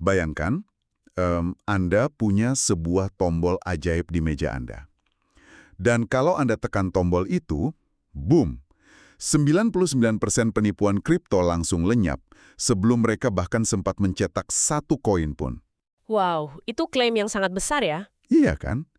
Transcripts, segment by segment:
Bayangkan, Anda punya sebuah tombol ajaib di meja Anda. Dan kalau Anda tekan tombol itu, boom! 99% penipuan kripto langsung lenyap sebelum mereka bahkan sempat mencetak satu koin pun. Wow, itu klaim yang sangat besar ya? Iya kan?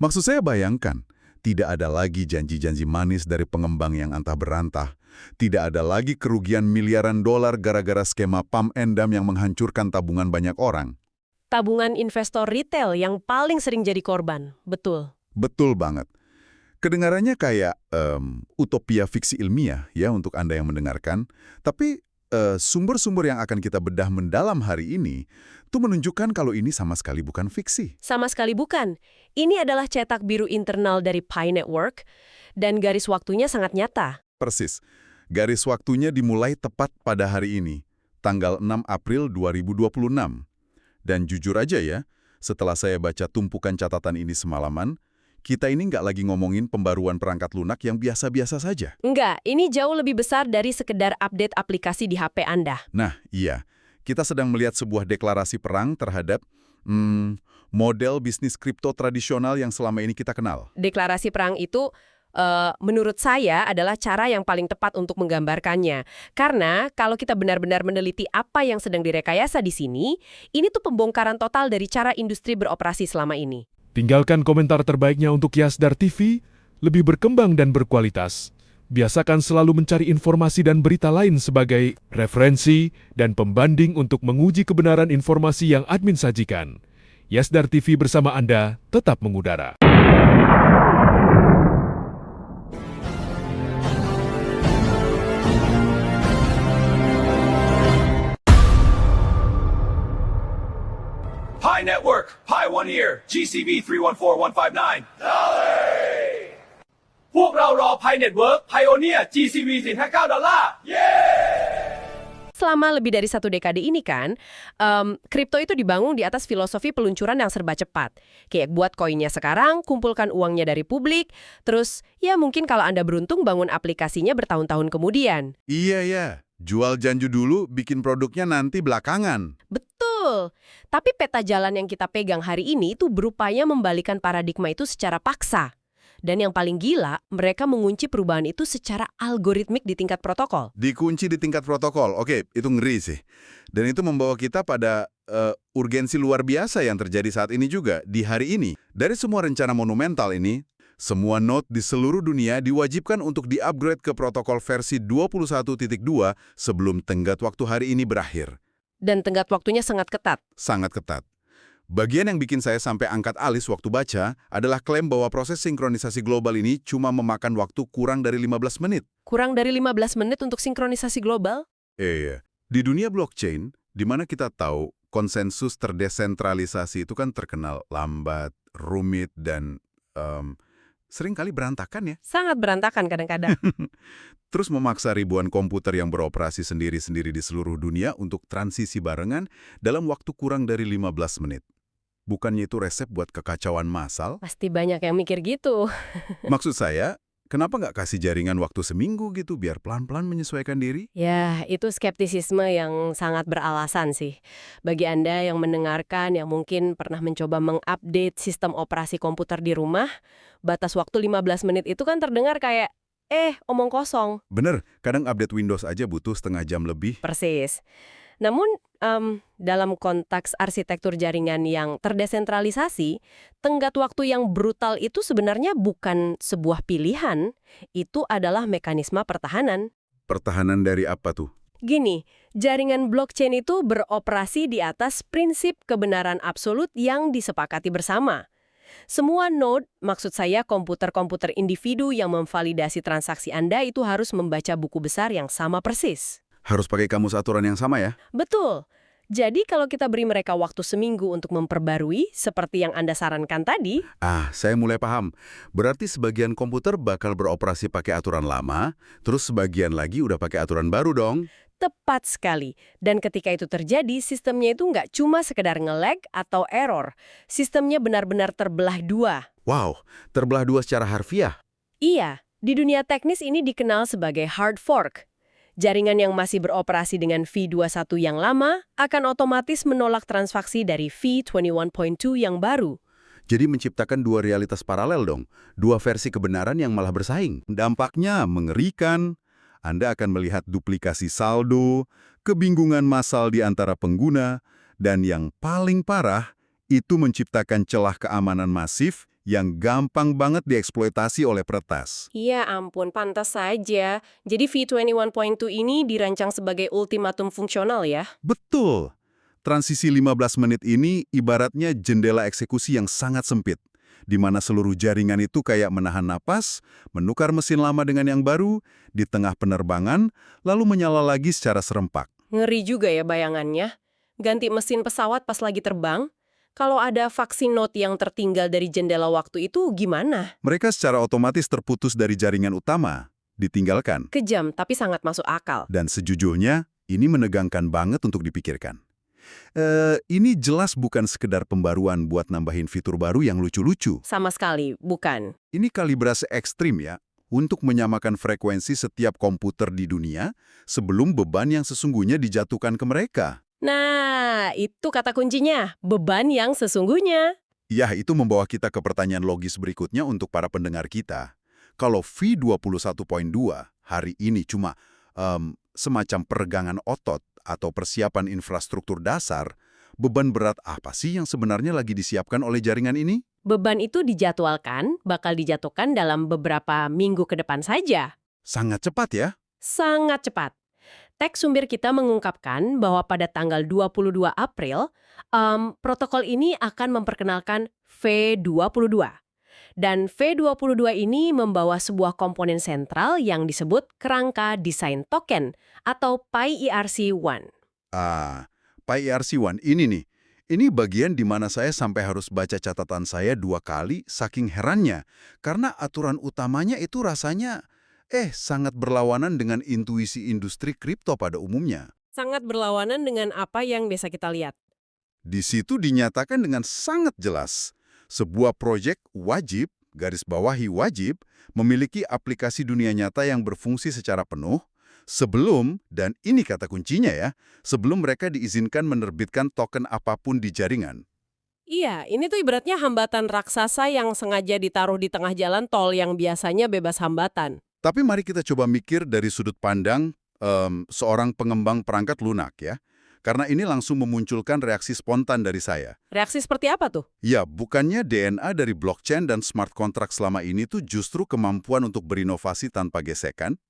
Maksud saya bayangkan, tidak ada lagi janji-janji manis dari pengembang yang antah berantah. Tidak ada lagi kerugian miliaran dolar gara-gara skema pump and dump yang menghancurkan tabungan banyak orang. Tabungan investor retail yang paling sering jadi korban, betul. Betul banget. Kedengarannya kayak utopia fiksi ilmiah ya untuk Anda yang mendengarkan. Tapi sumber-sumber yang akan kita bedah mendalam hari ini itu menunjukkan kalau ini sama sekali bukan fiksi. Sama sekali bukan. Ini adalah cetak biru internal dari Pi Network dan garis waktunya sangat nyata. Persis. Garis waktunya dimulai tepat pada hari ini, tanggal 6 April 2026. Dan jujur aja ya, setelah saya baca tumpukan catatan ini semalaman, kita ini nggak lagi ngomongin pembaruan perangkat lunak yang biasa-biasa saja. Enggak, ini jauh lebih besar dari sekedar update aplikasi di HP Anda. Nah, iya. Kita sedang melihat sebuah deklarasi perang terhadap model bisnis kripto tradisional yang selama ini kita kenal. Deklarasi perang itu, menurut saya, adalah cara yang paling tepat untuk menggambarkannya. Karena kalau kita benar-benar meneliti apa yang sedang direkayasa di sini, ini tuh pembongkaran total dari cara industri beroperasi selama ini. Tinggalkan komentar terbaiknya untuk Yasdar TV, lebih berkembang dan berkualitas. Biasakan selalu mencari informasi dan berita lain sebagai referensi dan pembanding untuk menguji kebenaran informasi yang admin sajikan. Yasdar TV bersama Anda tetap mengudara. Pi Network, Pi 1 Year, GCV 314159.พวกเรารอ Pi Network Pioneer GCV 459 $. Selama lebih dari 1 dekade ini kan, kripto itu dibangun di atas filosofi peluncuran yang serba cepat. Kayak buat koinnya sekarang, kumpulkan uangnya dari publik, terus ya mungkin kalau Anda beruntung bangun aplikasinya bertahun-tahun kemudian. Iya ya, jual janju dulu, bikin produknya nanti belakangan. Betul. Tapi peta jalan yang kita pegang hari ini itu berupaya membalikan paradigma itu secara paksa. Dan yang paling gila, mereka mengunci perubahan itu secara algoritmik di tingkat protokol. Dikunci di tingkat protokol, oke, itu ngeri sih. Dan itu membawa kita pada urgensi luar biasa yang terjadi saat ini juga, di hari ini. Dari semua rencana monumental ini, semua node di seluruh dunia diwajibkan untuk di-upgrade ke protokol versi 21.2 sebelum tenggat waktu hari ini berakhir. Dan tenggat waktunya sangat ketat. Sangat ketat. Bagian yang bikin saya sampai angkat alis waktu baca adalah klaim bahwa proses sinkronisasi global ini cuma memakan waktu kurang dari 15 menit. Kurang dari 15 menit untuk sinkronisasi global? Iya. Di dunia blockchain, di mana kita tahu konsensus terdesentralisasi itu kan terkenal lambat, rumit, dan seringkali berantakan ya. Sangat berantakan kadang-kadang. Terus memaksa ribuan komputer yang beroperasi sendiri-sendiri di seluruh dunia untuk transisi barengan dalam waktu kurang dari 15 menit. Bukannya itu resep buat kekacauan massal? Pasti banyak yang mikir gitu. Maksud saya, kenapa nggak kasih jaringan waktu seminggu gitu biar pelan-pelan menyesuaikan diri? Ya, itu skeptisisme yang sangat beralasan sih. Bagi Anda yang mendengarkan, yang mungkin pernah mencoba mengupdate sistem operasi komputer di rumah, batas waktu 15 menit itu kan terdengar kayak, omong kosong. Bener, kadang update Windows aja butuh setengah jam lebih. Persis. Namun, dalam konteks arsitektur jaringan yang terdesentralisasi, tenggat waktu yang brutal itu sebenarnya bukan sebuah pilihan, itu adalah mekanisme pertahanan. Pertahanan dari apa tuh? Gini, jaringan blockchain itu beroperasi di atas prinsip kebenaran absolut yang disepakati bersama. Semua node, maksud saya komputer-komputer individu yang memvalidasi transaksi Anda itu harus membaca buku besar yang sama persis. Harus pakai kamus aturan yang sama ya? Betul. Jadi kalau kita beri mereka waktu seminggu untuk memperbarui, seperti yang Anda sarankan tadi... Saya mulai paham. Berarti sebagian komputer bakal beroperasi pakai aturan lama, terus sebagian lagi udah pakai aturan baru dong? Tepat sekali. Dan ketika itu terjadi, sistemnya itu nggak cuma sekedar nge-lag atau error. Sistemnya benar-benar terbelah dua. Wow, terbelah dua secara harfiah? Iya, di dunia teknis ini dikenal sebagai hard fork. Jaringan yang masih beroperasi dengan V21 yang lama akan otomatis menolak transaksi dari V21.2 yang baru. Jadi menciptakan dua realitas paralel dong, dua versi kebenaran yang malah bersaing. Dampaknya mengerikan. Anda akan melihat duplikasi saldo, kebingungan massal di antara pengguna, dan yang paling parah, itu menciptakan celah keamanan masif yang gampang banget dieksploitasi oleh peretas. Iya ampun, pantas saja. Jadi V21.2 ini dirancang sebagai ultimatum fungsional ya? Betul. Transisi 15 menit ini ibaratnya jendela eksekusi yang sangat sempit, di mana seluruh jaringan itu kayak menahan napas, menukar mesin lama dengan yang baru, di tengah penerbangan, lalu menyala lagi secara serempak. Ngeri juga ya bayangannya. Ganti mesin pesawat pas lagi terbang. Kalau ada vaksin note yang tertinggal dari jendela waktu itu gimana? Mereka secara otomatis terputus dari jaringan utama, ditinggalkan. Kejam, tapi sangat masuk akal. Dan sejujurnya, ini menegangkan banget untuk dipikirkan. Ini jelas bukan sekedar pembaruan buat nambahin fitur baru yang lucu-lucu. Sama sekali, bukan. Ini kalibrasi ekstrim ya, untuk menyamakan frekuensi setiap komputer di dunia sebelum beban yang sesungguhnya dijatuhkan ke mereka. Nah, itu kata kuncinya, beban yang sesungguhnya. Ya, itu membawa kita ke pertanyaan logis berikutnya untuk para pendengar kita. Kalau V21.2 hari ini cuma semacam peregangan otot atau persiapan infrastruktur dasar, beban berat apa sih yang sebenarnya lagi disiapkan oleh jaringan ini? Beban itu dijadwalkan, bakal dijatuhkan dalam beberapa minggu ke depan saja. Sangat cepat ya? Sangat cepat. Teks sumber kita mengungkapkan bahwa pada tanggal 22 April, protokol ini akan memperkenalkan V22. Dan V22 ini membawa sebuah komponen sentral yang disebut kerangka desain token atau PyERC-1. PyERC-1 ini nih. Ini bagian di mana saya sampai harus baca catatan saya 2 kali saking herannya. Karena aturan utamanya itu rasanya sangat berlawanan dengan intuisi industri kripto pada umumnya. Sangat berlawanan dengan apa yang biasa kita lihat. Di situ dinyatakan dengan sangat jelas, sebuah proyek wajib, garis bawahi wajib, memiliki aplikasi dunia nyata yang berfungsi secara penuh, sebelum, dan ini kata kuncinya ya, sebelum mereka diizinkan menerbitkan token apapun di jaringan. Iya, ini tuh ibaratnya hambatan raksasa yang sengaja ditaruh di tengah jalan tol yang biasanya bebas hambatan. Tapi mari kita coba mikir dari sudut pandang seorang pengembang perangkat lunak ya. Karena ini langsung memunculkan reaksi spontan dari saya. Reaksi seperti apa tuh? Ya, bukannya DNA dari blockchain dan smart contract selama ini tuh justru kemampuan untuk berinovasi tanpa gesekan?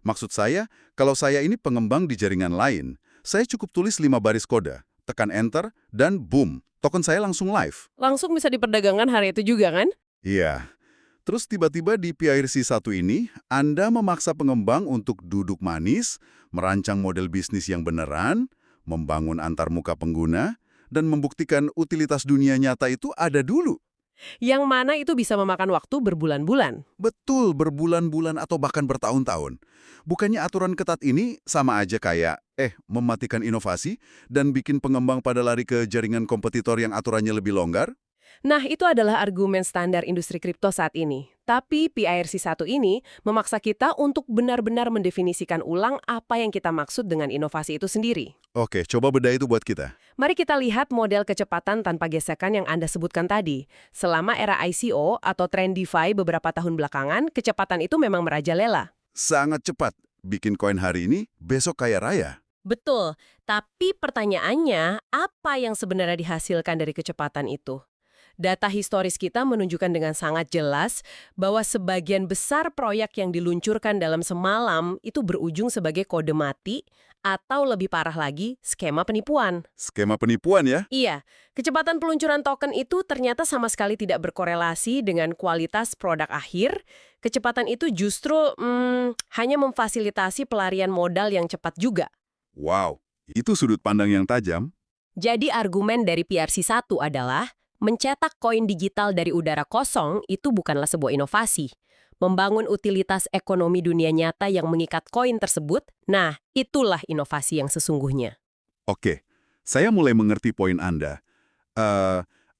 Maksud saya, kalau saya ini pengembang di jaringan lain, saya cukup tulis 5 baris kode, tekan enter, dan boom, token saya langsung live. Langsung bisa diperdagangkan hari itu juga kan? Iya. Terus tiba-tiba di PIRC1 ini, Anda memaksa pengembang untuk duduk manis, merancang model bisnis yang beneran, membangun antarmuka pengguna, dan membuktikan utilitas dunia nyata itu ada dulu. Yang mana itu bisa memakan waktu berbulan-bulan. Betul, berbulan-bulan atau bahkan bertahun-tahun. Bukannya aturan ketat ini sama aja kayak, mematikan inovasi dan bikin pengembang pada lari ke jaringan kompetitor yang aturannya lebih longgar? Nah, itu adalah argumen standar industri kripto saat ini. Tapi PIRC1 ini memaksa kita untuk benar-benar mendefinisikan ulang apa yang kita maksud dengan inovasi itu sendiri. Oke, coba bedah itu buat kita. Mari kita lihat model kecepatan tanpa gesekan yang Anda sebutkan tadi. Selama era ICO atau tren DeFi beberapa tahun belakangan, kecepatan itu memang merajalela. Sangat cepat. Bikin koin hari ini, besok kaya raya. Betul, tapi pertanyaannya, apa yang sebenarnya dihasilkan dari kecepatan itu? Data historis kita menunjukkan dengan sangat jelas bahwa sebagian besar proyek yang diluncurkan dalam semalam itu berujung sebagai kode mati atau lebih parah lagi, skema penipuan. Skema penipuan ya? Iya, kecepatan peluncuran token itu ternyata sama sekali tidak berkorelasi dengan kualitas produk akhir. Kecepatan itu justru hanya memfasilitasi pelarian modal yang cepat juga. Wow, itu sudut pandang yang tajam. Jadi argumen dari PIRC1 adalah mencetak koin digital dari udara kosong itu bukanlah sebuah inovasi. Membangun utilitas ekonomi dunia nyata yang mengikat koin tersebut, nah itulah inovasi yang sesungguhnya. Oke, saya mulai mengerti poin Anda.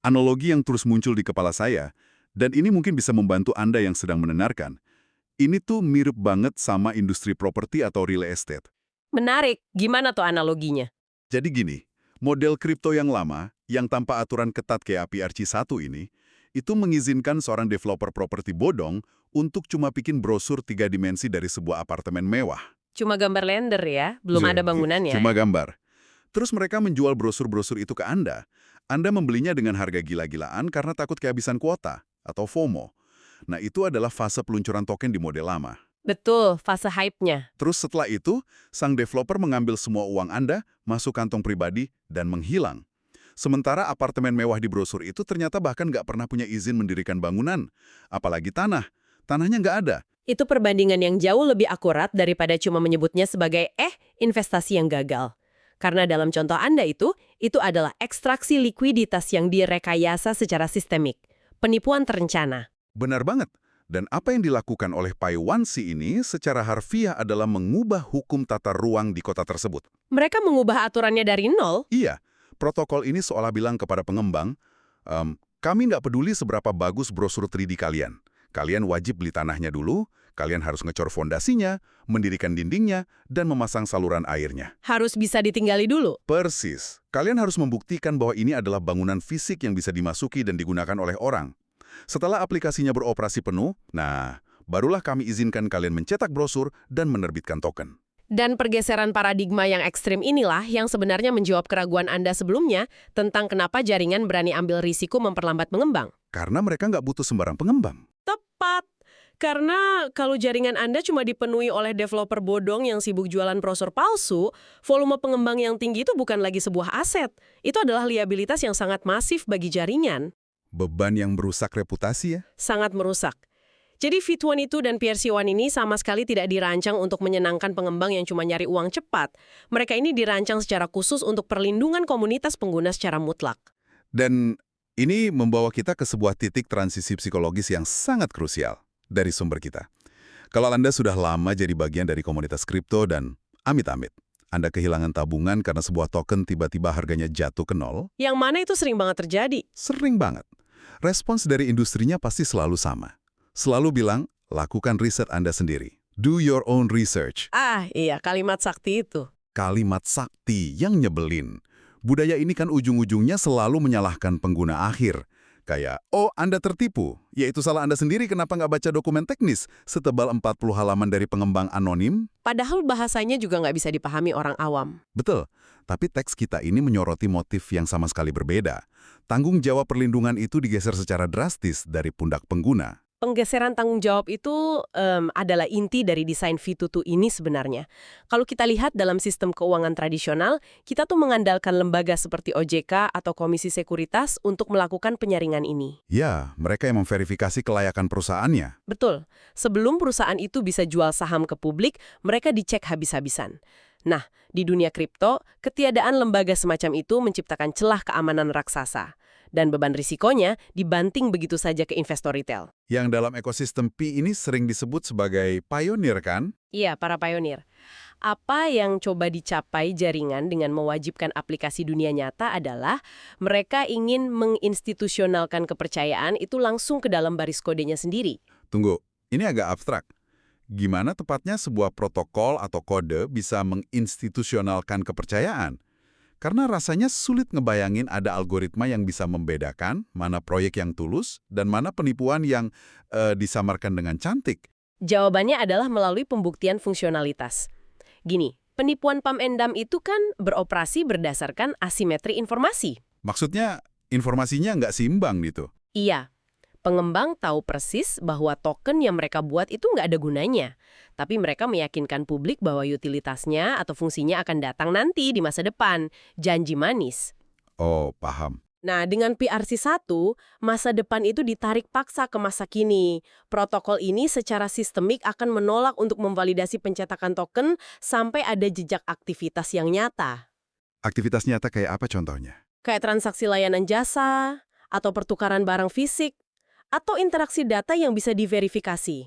Analogi yang terus muncul di kepala saya, dan ini mungkin bisa membantu Anda yang sedang mendengarkan. Ini tuh mirip banget sama industri properti atau real estate. Menarik. Gimana tuh analoginya? Jadi gini, model kripto yang lama, yang tanpa aturan ketat kayak APRC1 ini, itu mengizinkan seorang developer properti bodong untuk cuma bikin brosur 3 dimensi dari sebuah apartemen mewah. Cuma gambar render ya? Belum ada bangunannya? Cuma gambar. Terus mereka menjual brosur-brosur itu ke Anda. Anda membelinya dengan harga gila-gilaan karena takut kehabisan kuota, atau FOMO. Nah, itu adalah fase peluncuran token di model lama. Betul, fase hype-nya. Terus setelah itu, sang developer mengambil semua uang Anda, masuk kantong pribadi, dan menghilang. Sementara apartemen mewah di brosur itu ternyata bahkan nggak pernah punya izin mendirikan bangunan. Apalagi tanah. Tanahnya nggak ada. Itu perbandingan yang jauh lebih akurat daripada cuma menyebutnya sebagai investasi yang gagal. Karena dalam contoh Anda itu adalah ekstraksi likuiditas yang direkayasa secara sistemik. Penipuan terencana. Benar banget. Dan apa yang dilakukan oleh Paiwansi ini secara harfiah adalah mengubah hukum tata ruang di kota tersebut. Mereka mengubah aturannya dari nol. Iya, protokol ini seolah bilang kepada pengembang, kami nggak peduli seberapa bagus brosur 3D kalian. Kalian wajib beli tanahnya dulu, kalian harus ngecor fondasinya, mendirikan dindingnya, dan memasang saluran airnya. Harus bisa ditinggali dulu. Persis. Kalian harus membuktikan bahwa ini adalah bangunan fisik yang bisa dimasuki dan digunakan oleh orang. Setelah aplikasinya beroperasi penuh, nah, barulah kami izinkan kalian mencetak brosur dan menerbitkan token. Dan pergeseran paradigma yang ekstrim inilah yang sebenarnya menjawab keraguan Anda sebelumnya tentang kenapa jaringan berani ambil risiko memperlambat pengembang. Karena mereka nggak butuh sembarang pengembang. Tepat. Karena kalau jaringan Anda cuma dipenuhi oleh developer bodong yang sibuk jualan brosur palsu, volume pengembang yang tinggi itu bukan lagi sebuah aset. Itu adalah liabilitas yang sangat masif bagi jaringan. Beban yang merusak reputasi ya? Sangat merusak. Jadi V22 dan PRC1 ini sama sekali tidak dirancang untuk menyenangkan pengembang yang cuma nyari uang cepat. Mereka ini dirancang secara khusus untuk perlindungan komunitas pengguna secara mutlak. Dan ini membawa kita ke sebuah titik transisi psikologis yang sangat krusial dari sumber kita. Kalau Anda sudah lama jadi bagian dari komunitas kripto dan amit-amit, Anda kehilangan tabungan karena sebuah token tiba-tiba harganya jatuh ke nol. Yang mana itu sering banget terjadi. Sering banget. Respons dari industrinya pasti selalu sama. Selalu bilang, lakukan riset Anda sendiri. Do your own research. Iya, kalimat sakti itu. Kalimat sakti yang nyebelin. Budaya ini kan ujung-ujungnya selalu menyalahkan pengguna akhir. Kayak, oh Anda tertipu, yaitu salah Anda sendiri kenapa nggak baca dokumen teknis setebal 40 halaman dari pengembang anonim? Padahal bahasanya juga nggak bisa dipahami orang awam. Betul, tapi teks kita ini menyoroti motif yang sama sekali berbeda. Tanggung jawab perlindungan itu digeser secara drastis dari pundak pengguna. Penggeseran tanggung jawab itu adalah inti dari desain V22 ini sebenarnya. Kalau kita lihat dalam sistem keuangan tradisional, kita tuh mengandalkan lembaga seperti OJK atau Komisi Sekuritas untuk melakukan penyaringan ini. Ya, mereka yang memverifikasi kelayakan perusahaannya. Betul. Sebelum perusahaan itu bisa jual saham ke publik, mereka dicek habis-habisan. Nah, di dunia kripto, ketiadaan lembaga semacam itu menciptakan celah keamanan raksasa. Dan beban risikonya dibanting begitu saja ke investor retail. Yang dalam ekosistem Pi ini sering disebut sebagai pioneer kan? Iya, para pionir. Apa yang coba dicapai jaringan dengan mewajibkan aplikasi dunia nyata adalah mereka ingin menginstitusionalkan kepercayaan itu langsung ke dalam baris kodenya sendiri. Tunggu, ini agak abstrak. Gimana tepatnya sebuah protokol atau kode bisa menginstitusionalkan kepercayaan? Karena rasanya sulit ngebayangin ada algoritma yang bisa membedakan mana proyek yang tulus dan mana penipuan yang disamarkan dengan cantik. Jawabannya adalah melalui pembuktian fungsionalitas. Gini, penipuan pump and dump itu kan beroperasi berdasarkan asimetri informasi. Maksudnya informasinya nggak seimbang gitu. Iya. Pengembang tahu persis bahwa token yang mereka buat itu nggak ada gunanya. Tapi mereka meyakinkan publik bahwa utilitasnya atau fungsinya akan datang nanti di masa depan. Janji manis. Oh, paham. Nah, dengan PRC1, masa depan itu ditarik paksa ke masa kini. Protokol ini secara sistemik akan menolak untuk memvalidasi pencetakan token sampai ada jejak aktivitas yang nyata. Aktivitas nyata kayak apa contohnya? Kayak transaksi layanan jasa, atau pertukaran barang fisik, atau interaksi data yang bisa diverifikasi.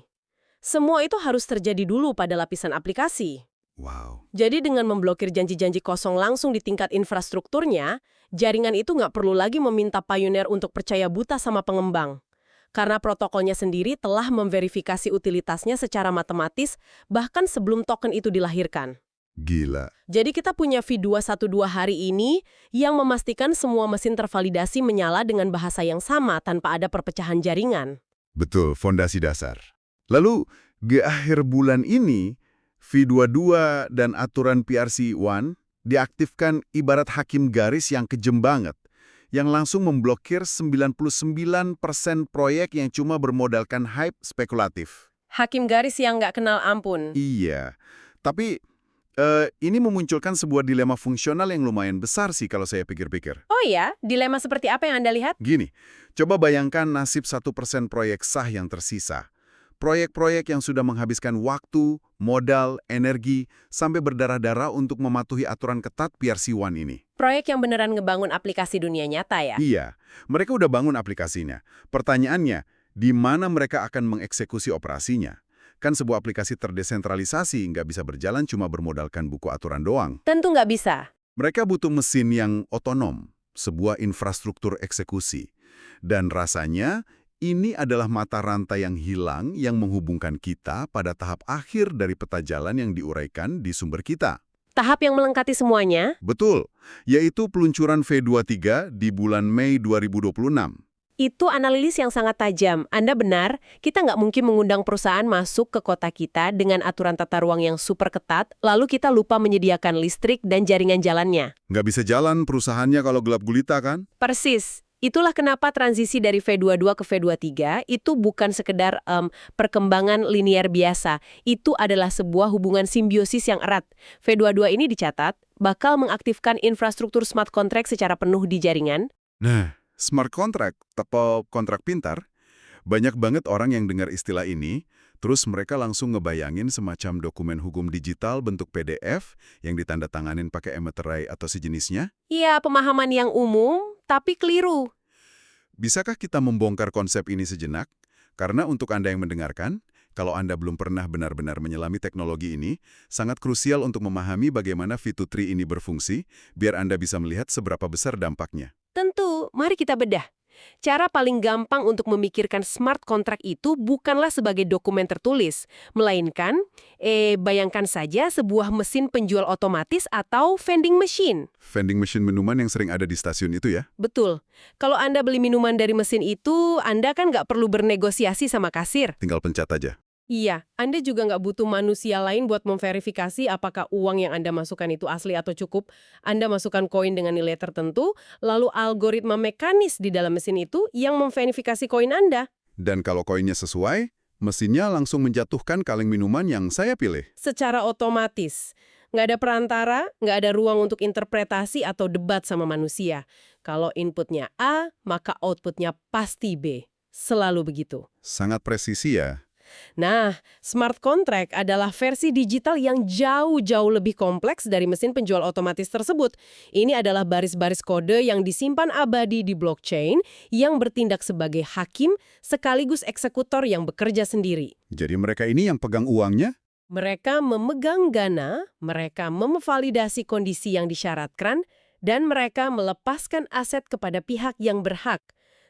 Semua itu harus terjadi dulu pada lapisan aplikasi. Wow. Jadi dengan memblokir janji-janji kosong langsung di tingkat infrastrukturnya, jaringan itu nggak perlu lagi meminta pioneer untuk percaya buta sama pengembang. Karena protokolnya sendiri telah memverifikasi utilitasnya secara matematis bahkan sebelum token itu dilahirkan. Gila. Jadi kita punya V212 hari ini yang memastikan semua mesin tervalidasi menyala dengan bahasa yang sama tanpa ada perpecahan jaringan. Betul, fondasi dasar. Lalu, di akhir bulan ini, V22 dan aturan PRC-1 diaktifkan ibarat hakim garis yang kejem banget, yang langsung memblokir 99% proyek yang cuma bermodalkan hype spekulatif. Hakim garis yang nggak kenal ampun. Iya, tapi ini memunculkan sebuah dilema fungsional yang lumayan besar sih kalau saya pikir-pikir. Oh ya, dilema seperti apa yang Anda lihat? Gini, coba bayangkan nasib 1% proyek sah yang tersisa. Proyek-proyek yang sudah menghabiskan waktu, modal, energi, sampai berdarah-darah untuk mematuhi aturan ketat PRC-1 ini. Proyek yang beneran ngebangun aplikasi dunia nyata ya? Iya, mereka udah bangun aplikasinya. Pertanyaannya, di mana mereka akan mengeksekusi operasinya? Kan sebuah aplikasi terdesentralisasi nggak bisa berjalan cuma bermodalkan buku aturan doang. Tentu nggak bisa. Mereka butuh mesin yang otonom, sebuah infrastruktur eksekusi. Dan rasanya, ini adalah mata rantai yang hilang yang menghubungkan kita pada tahap akhir dari peta jalan yang diuraikan di sumber kita. Tahap yang melengkapi semuanya. Betul, yaitu peluncuran V23 di bulan Mei 2026. Itu analisis yang sangat tajam. Anda benar, kita nggak mungkin mengundang perusahaan masuk ke kota kita dengan aturan tata ruang yang super ketat, lalu kita lupa menyediakan listrik dan jaringan jalannya. Nggak bisa jalan perusahaannya kalau gelap gulita kan? Persis. Itulah kenapa transisi dari V22 ke V23 itu bukan sekedar perkembangan linier biasa. Itu adalah sebuah hubungan simbiosis yang erat. V22 ini dicatat bakal mengaktifkan infrastruktur smart contract secara penuh di jaringan. Nah, smart contract atau kontrak pintar, banyak banget orang yang dengar istilah ini, terus mereka langsung ngebayangin semacam dokumen hukum digital bentuk PDF yang ditandatanganin pakai emeterai atau sejenisnya. Iya, pemahaman yang umum, tapi keliru. Bisakah kita membongkar konsep ini sejenak? Karena untuk Anda yang mendengarkan, kalau Anda belum pernah benar-benar menyelami teknologi ini, sangat krusial untuk memahami bagaimana V23 ini berfungsi, biar Anda bisa melihat seberapa besar dampaknya. Tentu, mari kita bedah. Cara paling gampang untuk memikirkan smart contract itu bukanlah sebagai dokumen tertulis, melainkan, bayangkan saja sebuah mesin penjual otomatis atau vending machine. Vending machine minuman yang sering ada di stasiun itu ya? Betul. Kalau Anda beli minuman dari mesin itu, Anda kan nggak perlu bernegosiasi sama kasir. Tinggal pencet aja. Iya, Anda juga nggak butuh manusia lain buat memverifikasi apakah uang yang Anda masukkan itu asli atau cukup. Anda masukkan koin dengan nilai tertentu, lalu algoritma mekanis di dalam mesin itu yang memverifikasi koin Anda. Dan kalau koinnya sesuai, mesinnya langsung menjatuhkan kaleng minuman yang saya pilih. Secara otomatis. Nggak ada perantara, nggak ada ruang untuk interpretasi atau debat sama manusia. Kalau inputnya A, maka outputnya pasti B. Selalu begitu. Sangat presisi ya. Nah, smart contract adalah versi digital yang jauh-jauh lebih kompleks dari mesin penjual otomatis tersebut. Ini adalah baris-baris kode yang disimpan abadi di blockchain yang bertindak sebagai hakim sekaligus eksekutor yang bekerja sendiri. Jadi mereka ini yang pegang uangnya? Mereka memegang dana, mereka memvalidasi kondisi yang disyaratkan, dan mereka melepaskan aset kepada pihak yang berhak.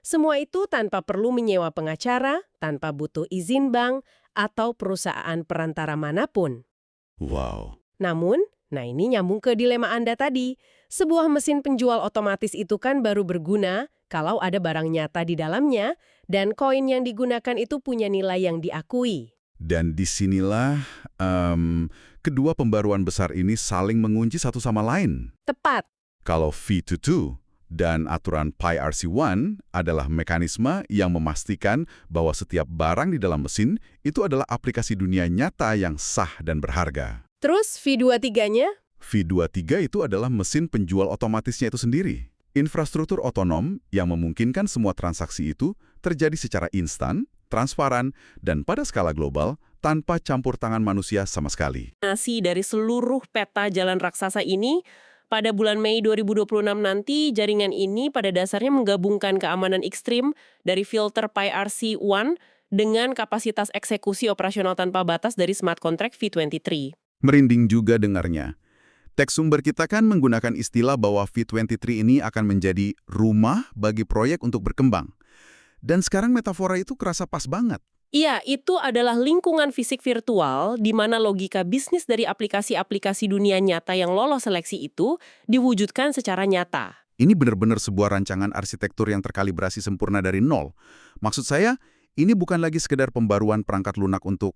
Semua itu tanpa perlu menyewa pengacara, tanpa butuh izin bank, atau perusahaan perantara manapun. Wow. Namun, ini nyambung ke dilema Anda tadi. Sebuah mesin penjual otomatis itu kan baru berguna kalau ada barang nyata di dalamnya, dan koin yang digunakan itu punya nilai yang diakui. Dan disinilah kedua pembaruan besar ini saling mengunci satu sama lain. Tepat. Kalau V22 dan aturan PRC-1 adalah mekanisme yang memastikan bahwa setiap barang di dalam mesin itu adalah aplikasi dunia nyata yang sah dan berharga. Terus V23-nya? V23 itu adalah mesin penjual otomatisnya itu sendiri. Infrastruktur otonom yang memungkinkan semua transaksi itu terjadi secara instan, transparan, dan pada skala global tanpa campur tangan manusia sama sekali. Dari seluruh peta jalan raksasa ini, pada bulan Mei 2026 nanti, jaringan ini pada dasarnya menggabungkan keamanan ekstrim dari filter PRC-1 dengan kapasitas eksekusi operasional tanpa batas dari smart contract V23. Merinding juga dengarnya. Teks sumber kita kan menggunakan istilah bahwa V23 ini akan menjadi rumah bagi proyek untuk berkembang. Dan sekarang metafora itu kerasa pas banget. Iya, itu adalah lingkungan fisik virtual di mana logika bisnis dari aplikasi-aplikasi dunia nyata yang lolos seleksi itu diwujudkan secara nyata. Ini benar-benar sebuah rancangan arsitektur yang terkalibrasi sempurna dari nol. Maksud saya, ini bukan lagi sekedar pembaruan perangkat lunak untuk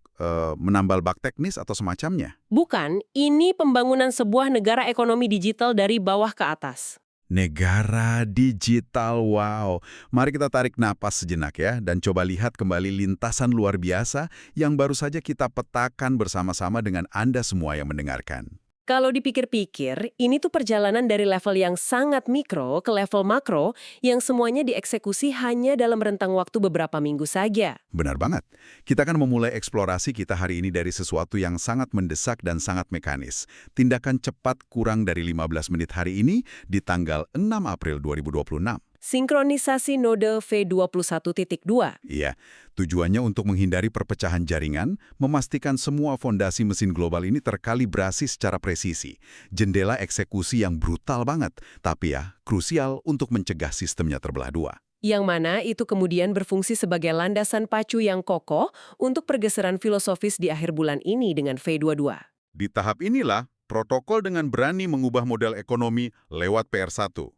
menambal bug teknis atau semacamnya. Bukan, ini pembangunan sebuah negara ekonomi digital dari bawah ke atas. Negara digital, wow. Mari kita tarik napas sejenak ya, dan coba lihat kembali lintasan luar biasa yang baru saja kita petakan bersama-sama dengan Anda semua yang mendengarkan. Kalau dipikir-pikir, ini tuh perjalanan dari level yang sangat mikro ke level makro yang semuanya dieksekusi hanya dalam rentang waktu beberapa minggu saja. Benar banget. Kita akan memulai eksplorasi kita hari ini dari sesuatu yang sangat mendesak dan sangat mekanis. Tindakan cepat kurang dari 15 menit hari ini di tanggal 6 April 2026. Sinkronisasi node V21.2. Iya, tujuannya untuk menghindari perpecahan jaringan, memastikan semua fondasi mesin global ini terkalibrasi secara presisi. Jendela eksekusi yang brutal banget, tapi ya, krusial untuk mencegah sistemnya terbelah dua. Yang mana itu kemudian berfungsi sebagai landasan pacu yang kokoh untuk pergeseran filosofis di akhir bulan ini dengan V22. Di tahap inilah, protokol dengan berani mengubah model ekonomi lewat PR1.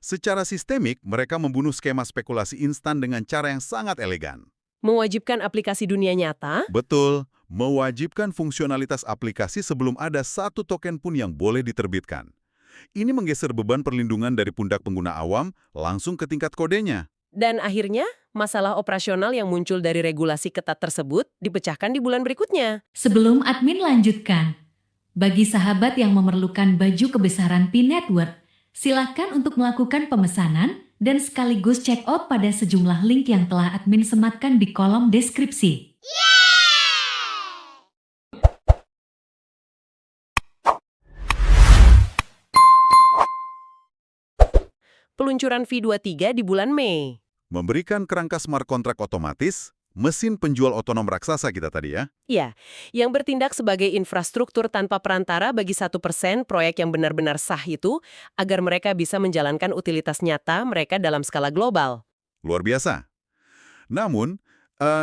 Secara sistemik, mereka membunuh skema spekulasi instan dengan cara yang sangat elegan. Mewajibkan aplikasi dunia nyata. Betul, mewajibkan fungsionalitas aplikasi sebelum ada satu token pun yang boleh diterbitkan. Ini menggeser beban perlindungan dari pundak pengguna awam langsung ke tingkat kodenya. Dan akhirnya, masalah operasional yang muncul dari regulasi ketat tersebut dipecahkan di bulan berikutnya. Sebelum admin lanjutkan, bagi sahabat yang memerlukan baju kebesaran P-Network, silakan untuk melakukan pemesanan dan sekaligus check out pada sejumlah link yang telah admin sematkan di kolom deskripsi. Peluncuran V23 di bulan Mei. Memberikan kerangka smart contract otomatis, mesin penjual otonom raksasa kita tadi ya. Ya, yang bertindak sebagai infrastruktur tanpa perantara bagi 1% proyek yang benar-benar sah itu, agar mereka bisa menjalankan utilitas nyata mereka dalam skala global. Luar biasa. Namun,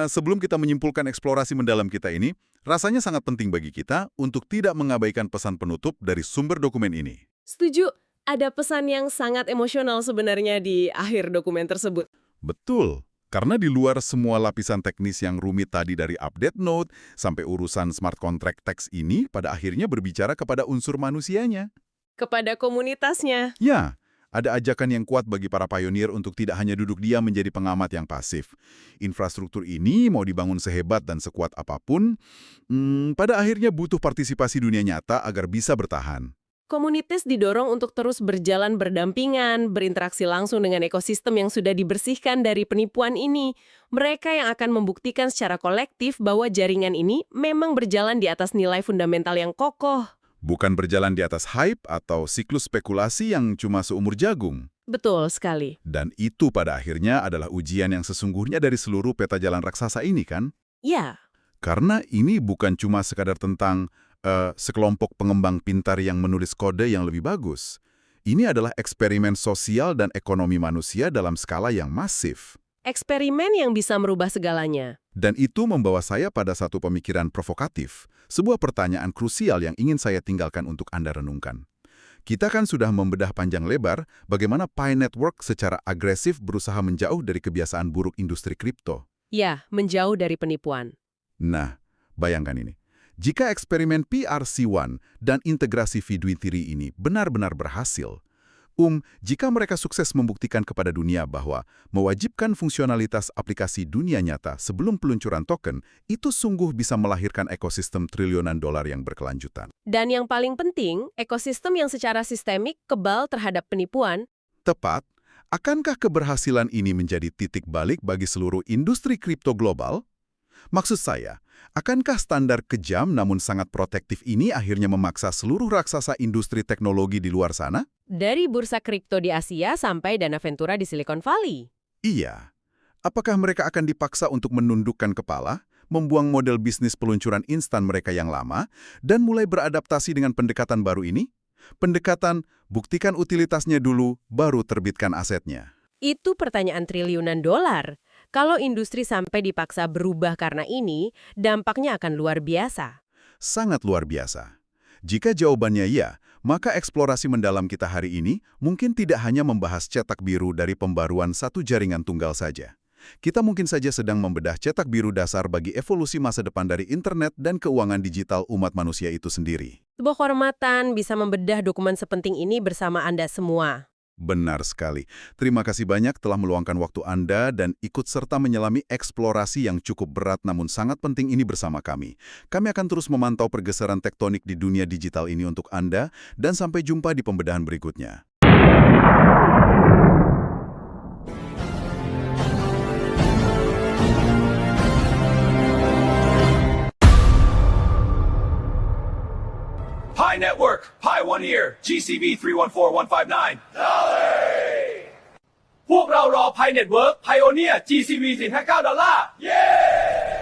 sebelum kita menyimpulkan eksplorasi mendalam kita ini, rasanya sangat penting bagi kita untuk tidak mengabaikan pesan penutup dari sumber dokumen ini. Setuju, ada pesan yang sangat emosional sebenarnya di akhir dokumen tersebut. Betul. Karena di luar semua lapisan teknis yang rumit tadi dari update node sampai urusan smart contract text ini pada akhirnya berbicara kepada unsur manusianya. Kepada komunitasnya. Ya, ada ajakan yang kuat bagi para pionir untuk tidak hanya duduk diam menjadi pengamat yang pasif. Infrastruktur ini mau dibangun sehebat dan sekuat apapun, pada akhirnya butuh partisipasi dunia nyata agar bisa bertahan. Komunitas didorong untuk terus berjalan berdampingan, berinteraksi langsung dengan ekosistem yang sudah dibersihkan dari penipuan ini. Mereka yang akan membuktikan secara kolektif bahwa jaringan ini memang berjalan di atas nilai fundamental yang kokoh. Bukan berjalan di atas hype atau siklus spekulasi yang cuma seumur jagung. Betul sekali. Dan itu pada akhirnya adalah ujian yang sesungguhnya dari seluruh peta jalan raksasa ini kan? Ya. Karena ini bukan cuma sekadar tentang sekelompok pengembang pintar yang menulis kode yang lebih bagus. Ini adalah eksperimen sosial dan ekonomi manusia dalam skala yang masif. Eksperimen yang bisa merubah segalanya. Dan itu membawa saya pada satu pemikiran provokatif, sebuah pertanyaan krusial yang ingin saya tinggalkan untuk Anda renungkan. Kita kan sudah membedah panjang lebar bagaimana Pi Network secara agresif berusaha menjauh dari kebiasaan buruk industri kripto. Ya, menjauh dari penipuan. Nah, bayangkan ini. Jika eksperimen PRC1 dan integrasi V23 ini benar-benar berhasil, jika mereka sukses membuktikan kepada dunia bahwa mewajibkan fungsionalitas aplikasi dunia nyata sebelum peluncuran token, itu sungguh bisa melahirkan ekosistem triliunan dolar yang berkelanjutan. Dan yang paling penting, ekosistem yang secara sistemik kebal terhadap penipuan. Tepat, akankah keberhasilan ini menjadi titik balik bagi seluruh industri kripto global? Maksud saya, akankah standar kejam namun sangat protektif ini akhirnya memaksa seluruh raksasa industri teknologi di luar sana? Dari bursa kripto di Asia sampai dana ventura di Silicon Valley. Iya. Apakah mereka akan dipaksa untuk menundukkan kepala, membuang model bisnis peluncuran instan mereka yang lama, dan mulai beradaptasi dengan pendekatan baru ini? Pendekatan, buktikan utilitasnya dulu, baru terbitkan asetnya. Itu pertanyaan triliunan dolar. Kalau industri sampai dipaksa berubah karena ini, dampaknya akan luar biasa. Sangat luar biasa. Jika jawabannya iya, maka eksplorasi mendalam kita hari ini mungkin tidak hanya membahas cetak biru dari pembaruan satu jaringan tunggal saja. Kita mungkin saja sedang membedah cetak biru dasar bagi evolusi masa depan dari internet dan keuangan digital umat manusia itu sendiri. Sebuah kehormatan bisa membedah dokumen sepenting ini bersama Anda semua. Benar sekali. Terima kasih banyak telah meluangkan waktu Anda dan ikut serta menyelami eksplorasi yang cukup berat namun sangat penting ini bersama kami. Kami akan terus memantau pergeseran tektonik di dunia digital ini untuk Anda dan sampai jumpa di pembedahan berikutnya. Pi Network, Pi One Ear, GCV 314159 พวกเรารอ Pi Network Pioneer GCV 459 $เย้